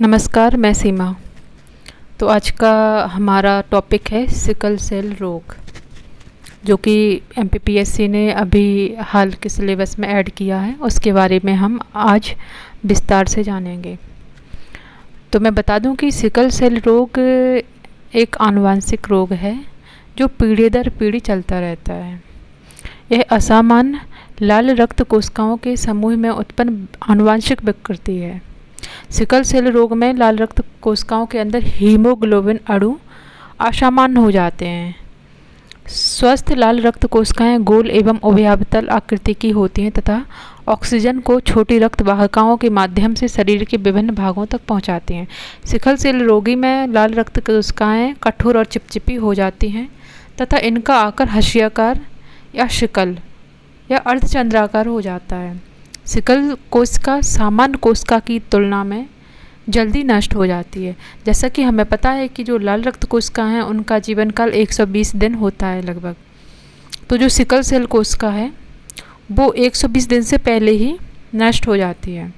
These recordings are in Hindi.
नमस्कार, मैं सीमा। तो आज का हमारा टॉपिक है सिकल सेल रोग, जो कि एमपीपीएससी ने अभी हाल के सिलेबस में ऐड किया है। उसके बारे में हम आज विस्तार से जानेंगे। तो मैं बता दूं कि सिकल सेल रोग एक आनुवंशिक रोग है जो पीढ़ी दर पीढ़ी चलता रहता है। यह असामान्य लाल रक्त कोशिकाओं के समूह में उत्पन्न आनुवंशिक विकृति है। सिकल सेल रोग में लाल रक्त कोशिकाओं के अंदर हीमोग्लोबिन अणु असामान्य हो जाते हैं। स्वस्थ लाल रक्त कोशिकाएं गोल एवं उभयताल आकृति की होती हैं तथा ऑक्सीजन को छोटी रक्त वाहिकाओं के माध्यम से शरीर के विभिन्न भागों तक पहुंचाती हैं। सिकल सेल रोगी में लाल रक्त कोशिकाएं कठोर और चिपचिपी हो जाती हैं तथा इनका आकार हंसियाकार या शिकल या अर्धचंद्राकार हो जाता है। सिकल कोशिका सामान्य कोशिका की तुलना में जल्दी नष्ट हो जाती है। जैसा कि हमें पता है कि जो लाल रक्त कोशिका हैं उनका जीवन काल 120 दिन होता है लगभग। तो जो सिकल सेल कोशिका है वो 120 दिन से पहले ही नष्ट हो जाती है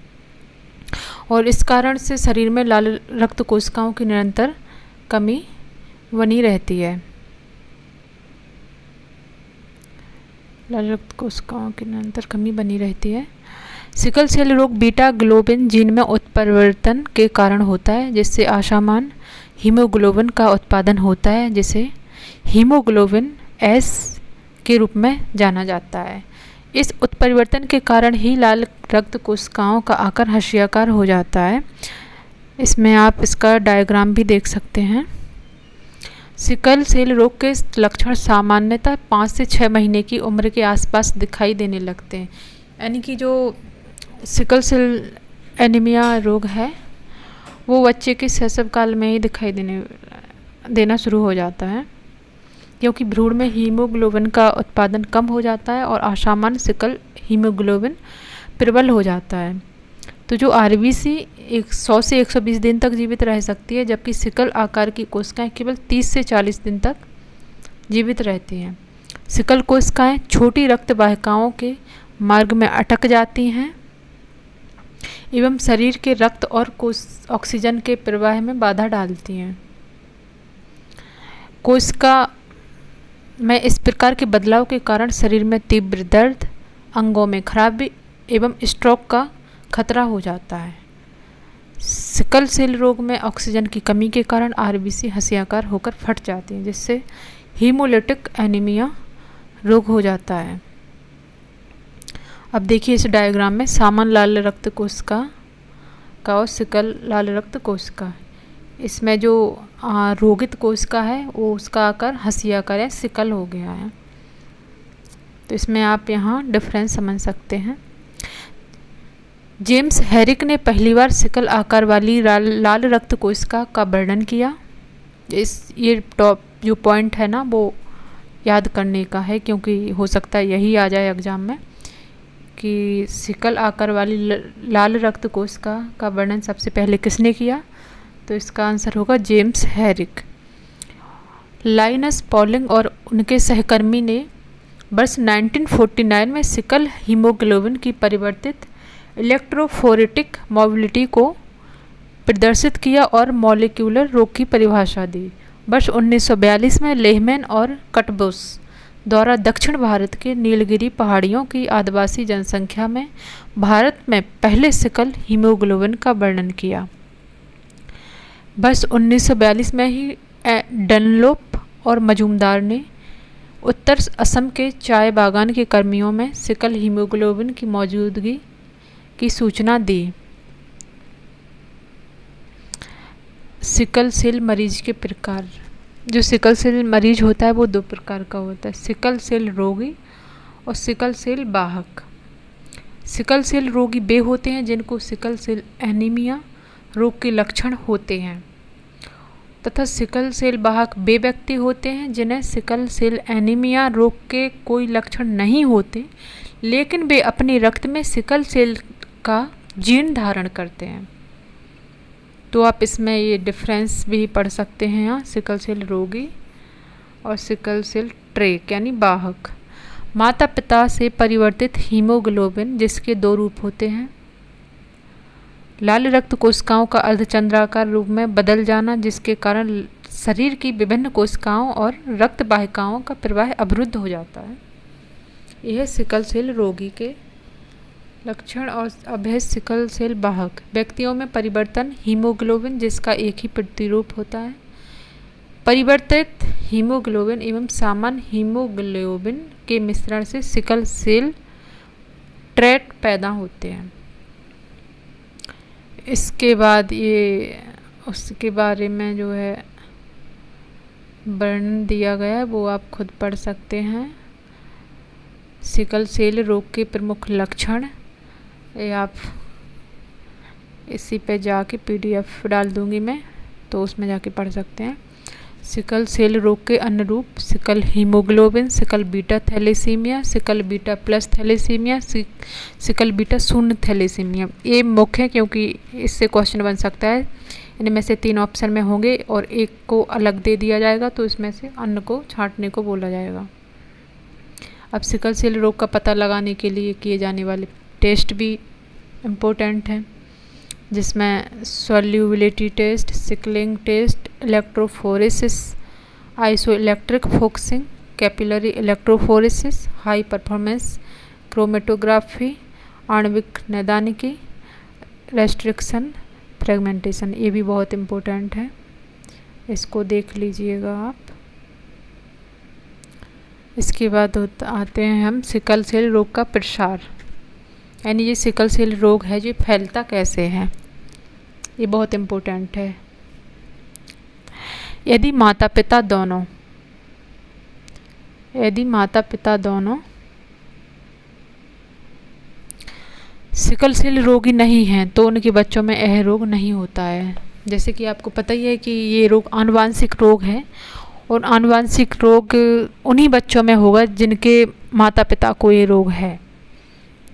और इस कारण से शरीर में लाल रक्त कोशिकाओं की निरंतर कमी बनी रहती है। लाल रक्त कोशिकाओं की निरंतर कमी बनी रहती है। सिकल सेल रोग बीटा ग्लोबिन जीन में उत्परिवर्तन के कारण होता है, जिससे असामान्य हीमोग्लोबिन का उत्पादन होता है, जिसे हीमोग्लोबिन एस के रूप में जाना जाता है। इस उत्परिवर्तन के कारण ही लाल रक्त कोशिकाओं का आकार हंसियाकार हो जाता है। इसमें आप इसका डायग्राम भी देख सकते हैं। सिकल सेल रोग के लक्षण सामान्यतः 5 से 6 महीने की उम्र के आसपास दिखाई देने लगते हैं। यानी कि जो सिकल सेल एनीमिया रोग है वो बच्चे के शैशव काल में ही दिखाई देना शुरू हो जाता है, क्योंकि भ्रूण में हीमोग्लोबिन का उत्पादन कम हो जाता है और असामान्य सिकल हीमोग्लोबिन प्रबल हो जाता है। तो जो आरबीसी 100 से 120 दिन तक जीवित रह सकती है, जबकि सिकल आकार की कोशिकाएं केवल 30 से 40 दिन तक जीवित रहती हैं। सिकल कोशिकाएं छोटी रक्त वाहिकाओं के मार्ग में अटक जाती हैं एवं शरीर के रक्त और ऑक्सीजन के प्रवाह में बाधा डालती हैं। कोशिका में इस प्रकार के बदलाव के कारण शरीर में तीव्र दर्द, अंगों में खराबी एवं स्ट्रोक का खतरा हो जाता है। सिकल सेल रोग में ऑक्सीजन की कमी के कारण आरबीसी हंसियाकार होकर फट जाती हैं, जिससे हीमोलिटिक एनीमिया रोग हो जाता है। अब देखिए इस डायग्राम में सामान्य लाल रक्त कोशिका का और सिकल लाल रक्त कोशिका। इसमें जो रोगित कोशिका है वो उसका आकार हंसियाकार या सिकल हो गया है। तो इसमें आप यहाँ डिफरेंस समझ सकते हैं। जेम्स हेरिक ने पहली बार सिकल आकार वाली लाल रक्त कोशिका का वर्णन किया। ये टॉप जो पॉइंट है ना वो याद करने का है, क्योंकि हो सकता है यही आ जाए एग्जाम में कि सिकल आकार वाली लाल रक्त कोशिका का वर्णन सबसे पहले किसने किया। तो इसका आंसर होगा जेम्स हेरिक। लाइनस पॉलिंग और उनके सहकर्मी ने वर्ष 1949 में सिकल हीमोग्लोबिन की परिवर्तित इलेक्ट्रोफोरेटिक मोबिलिटी को प्रदर्शित किया और मॉलिक्यूलर रोग की परिभाषा दी। वर्ष 1942 में लेहमैन और कटबुस द्वारा दक्षिण भारत के नीलगिरी पहाड़ियों की आदिवासी जनसंख्या में भारत में पहले सिकल हीमोग्लोबिन का वर्णन किया। वर्ष 1942 में ही डनलोप और मजूमदार ने उत्तर असम के चाय बागान के कर्मियों में सिकल हीमोग्लोबिन की मौजूदगी की सूचना दी। सिकल सेल मरीज के प्रकार। जो सिकल सेल मरीज होता है वो 2 प्रकार का होता है, सिकल सेल रोगी और सिकल सेल वाहक। सिकल सेल रोगी वे होते हैं जिनको सिकल सेल एनीमिया रोग के लक्षण होते हैं, तथा सिकल सेल वाहक वे व्यक्ति होते हैं जिन्हें सिकल सेल एनीमिया रोग के कोई लक्षण नहीं होते, लेकिन वे अपने रक्त में सिकल सेल का जीन धारण करते हैं। तो आप इसमें ये डिफरेंस भी पढ़ सकते हैं यहाँ, सिकल सेल रोगी और सिकल सेल ट्रेक यानी वाहक। माता पिता से परिवर्तित हीमोग्लोबिन, जिसके 2 रूप होते हैं, लाल रक्त कोशिकाओं का अर्धचंद्राकार रूप में बदल जाना, जिसके कारण शरीर की विभिन्न कोशिकाओं और रक्त वाहिकाओं का प्रवाह अवरुद्ध हो जाता है। यह सिकल सेल रोगी के लक्षण। और अब है सिकल सेल वाहक। व्यक्तियों में परिवर्तन हीमोग्लोबिन, जिसका एक ही प्रतिरूप होता है। परिवर्तित हीमोग्लोबिन एवं सामान्य हीमोग्लोबिन के मिश्रण से सिकल सेल ट्रेट पैदा होते हैं। इसके बाद ये उसके बारे में जो है वर्णन दिया गया है वो आप खुद पढ़ सकते हैं। सिकल सेल रोग के प्रमुख लक्षण ये आप इसी पे जाके PDF डाल दूंगी मैं, तो उसमें जाके पढ़ सकते हैं। सिकल सेल रोग के अन्य रूप sickle haemoglobin, sickle beta thalassaemia, sickle beta plus thalassaemia, sickle beta शून्य थैलेसीमिया। ये मुख्य है क्योंकि इससे क्वेश्चन बन सकता है। इनमें से 3 ऑप्शन में होंगे और एक को अलग दे दिया जाएगा, तो इसमें से अन्य को छांटने को बोला जाएगा। अब सिकल सेल रोग का पता लगाने के लिए किए जाने वाले टेस्ट भी इम्पोर्टेंट हैं, जिसमें solubility test, sickling test, electrophoresis, isoelectric focusing, capillary electrophoresis, high performance chromatography, आणविक नैदानिकी, रेस्ट्रिक्शन फ्रेगमेंटेशन, ये भी बहुत इम्पोर्टेंट है, इसको देख लीजिएगा आप। इसके बाद आते हैं हम सिकल सेल रोग का प्रसार, यानी ये सिकल सेल रोग है जो फैलता कैसे है, ये बहुत इम्पोर्टेंट है। यदि माता पिता दोनों सिकल सेल रोगी नहीं हैं तो उनके बच्चों में यह रोग नहीं होता है। जैसे कि आपको पता ही है कि ये रोग आनुवांशिक रोग है और आनुवांशिक रोग उन्हीं बच्चों में होगा जिनके माता पिता को ये रोग है।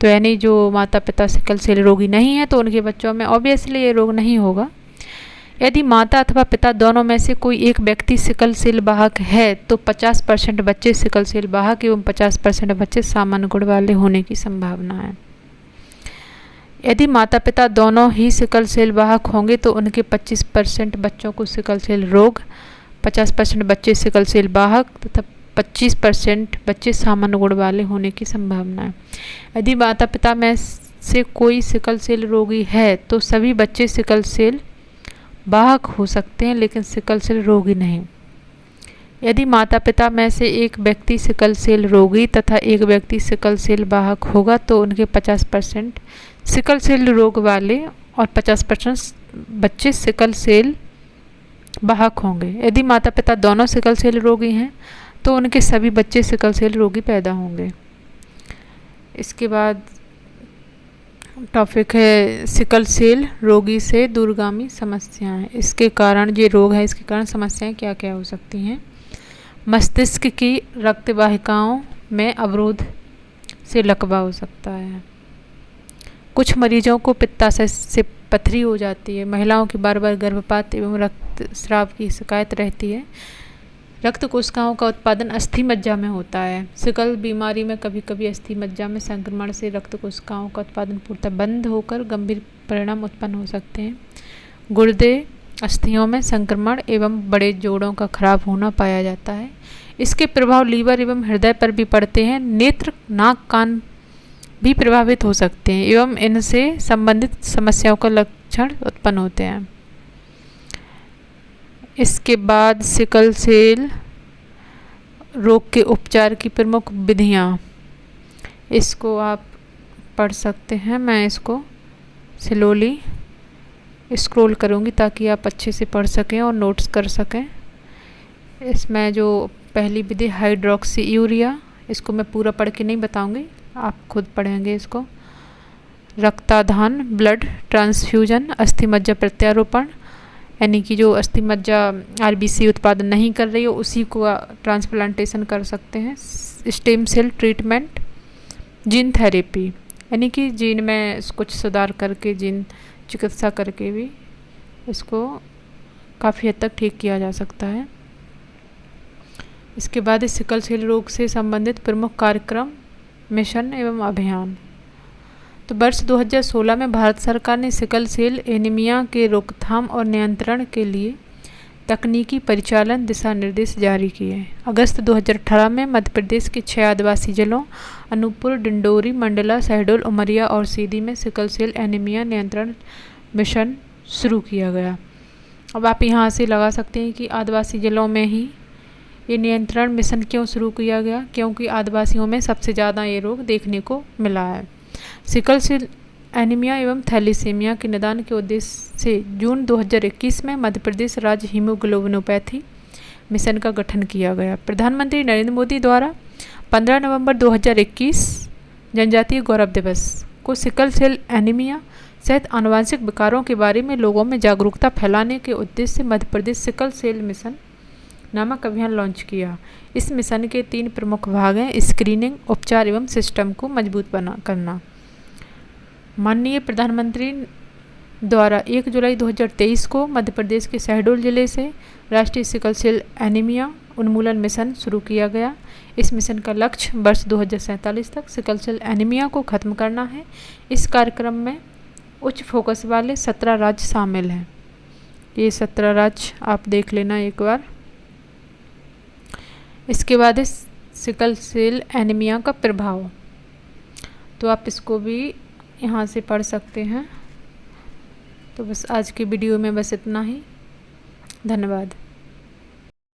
तो यानी जो माता पिता सिकल सेल रोगी नहीं है तो उनके बच्चों में ऑब्वियसली ये रोग नहीं होगा। यदि माता अथवा पिता दोनों में से कोई एक व्यक्ति सिकल सेल वाहक है तो 50% बच्चे सिकल सेल वाहक एवं 50% बच्चे सामान्य गुण वाले होने की संभावना है। यदि माता पिता दोनों ही सिकल सेल वाहक होंगे तो उनके 25% बच्चों को सिकल सेल रोग, 50% बच्चे सिकल सेल वाहक तथा 25% बच्चे सामान्य गुण वाले होने की संभावना है। यदि माता पिता में से कोई सिकल सेल रोगी है तो सभी बच्चे सिकल सेल वाहक हो सकते हैं लेकिन सिकल सेल रोगी नहीं। यदि माता पिता में से एक व्यक्ति सिकल सेल रोगी तथा एक व्यक्ति सिकल सेल वाहक होगा तो उनके 50% सिकल सेल रोग वाले और 50% बच्चे सिकल सेल वाहक होंगे। यदि माता पिता दोनों सिकल सेल रोगी हैं तो उनके सभी बच्चे सिकल सेल रोगी पैदा होंगे। इसके बाद टॉपिक है सिकल सेल रोगी से दूरगामी समस्याएं। इसके कारण ये रोग है, इसके कारण समस्याएं क्या क्या हो सकती हैं। मस्तिष्क की रक्त वाहिकाओं में अवरोध से लकवा हो सकता है। कुछ मरीजों को पित्ताशय से पथरी हो जाती है। महिलाओं की बार बार गर्भपात एवं रक्तस्राव की शिकायत रहती है। रक्त कोशिकाओं का उत्पादन अस्थि मज्जा में होता है। सिकल बीमारी में कभी कभी अस्थि मज्जा में संक्रमण से रक्त कोशिकाओं का उत्पादन पूर्णतः बंद होकर गंभीर परिणाम उत्पन्न हो सकते हैं। गुर्दे अस्थियों में संक्रमण एवं बड़े जोड़ों का खराब होना पाया जाता है। इसके प्रभाव लीवर एवं हृदय पर भी पड़ते हैं। नेत्र, नाक, कान भी प्रभावित हो सकते हैं एवं इनसे संबंधित समस्याओं का लक्षण उत्पन्न होते हैं। इसके बाद सिकल सेल रोग के उपचार की प्रमुख विधियाँ, इसको आप पढ़ सकते हैं। मैं इसको स्लोली स्क्रॉल करूँगी ताकि आप अच्छे से पढ़ सकें और नोट्स कर सकें। इसमें जो पहली विधि हाइड्रोक्सी यूरिया, इसको मैं पूरा पढ़ के नहीं बताऊँगी, आप खुद पढ़ेंगे इसको। रक्ताधान, ब्लड ट्रांसफ्यूजन, अस्थि मज्जा प्रत्यारोपण, यानी कि जो अस्थि मज्जा RBC उत्पादन नहीं कर रही हो उसी को ट्रांसप्लांटेशन कर सकते हैं। Stem cell treatment, gene therapy, यानी कि जीन में कुछ सुधार करके जीन चिकित्सा करके भी इसको काफ़ी हद तक ठीक किया जा सकता है। इसके बाद इस सिकल सेल रोग से संबंधित प्रमुख कार्यक्रम, मिशन एवं अभियान। तो वर्ष 2016 में भारत सरकार ने सिकल सेल एनीमिया के रोकथाम और नियंत्रण के लिए तकनीकी परिचालन दिशा निर्देश जारी किए। अगस्त 2018 में मध्य प्रदेश के 6 आदिवासी जिलों अनूपपुर, डिंडोरी, मंडला, शहडोल, उमरिया और सीधी में सिकल सेल एनीमिया नियंत्रण मिशन शुरू किया गया। अब आप यहाँ से लगा सकते हैं कि आदिवासी जिलों में ही ये नियंत्रण मिशन क्यों शुरू किया गया, क्योंकि आदिवासियों में सबसे ज़्यादा ये रोग देखने को मिला है। सिकल सेल एनीमिया एवं थैलीसीमिया के निदान के उद्देश्य से जून 2021 में मध्य प्रदेश राज्य हीमोग्लोबिनोपैथी मिशन का गठन किया गया। प्रधानमंत्री नरेंद्र मोदी द्वारा 15 नवंबर 2021 जनजातीय गौरव दिवस को सिकल सेल एनीमिया सहित आनुवंशिक विकारों के बारे में लोगों में जागरूकता फैलाने के उद्देश्य से Madhya Pradesh sickle cell mission नामक अभियान लॉन्च किया। इस मिशन के 3 प्रमुख भाग हैं: स्क्रीनिंग, उपचार एवं सिस्टम को मजबूत करना। माननीय प्रधानमंत्री द्वारा 1 जुलाई 2023 को मध्य प्रदेश के शहडोल जिले से राष्ट्रीय सिकल सेल एनीमिया उन्मूलन मिशन शुरू किया गया। इस मिशन का लक्ष्य वर्ष 2047 तक सिकल सेल एनीमिया को खत्म करना है। इस कार्यक्रम में उच्च फोकस वाले 17 राज्य शामिल हैं। ये 17 राज्य आप देख लेना एक बार। इसके बाद है सिकल सेल एनीमिया का प्रभाव, तो आप इसको भी यहाँ से पढ़ सकते हैं। तो बस आज की वीडियो में बस इतना ही। धन्यवाद।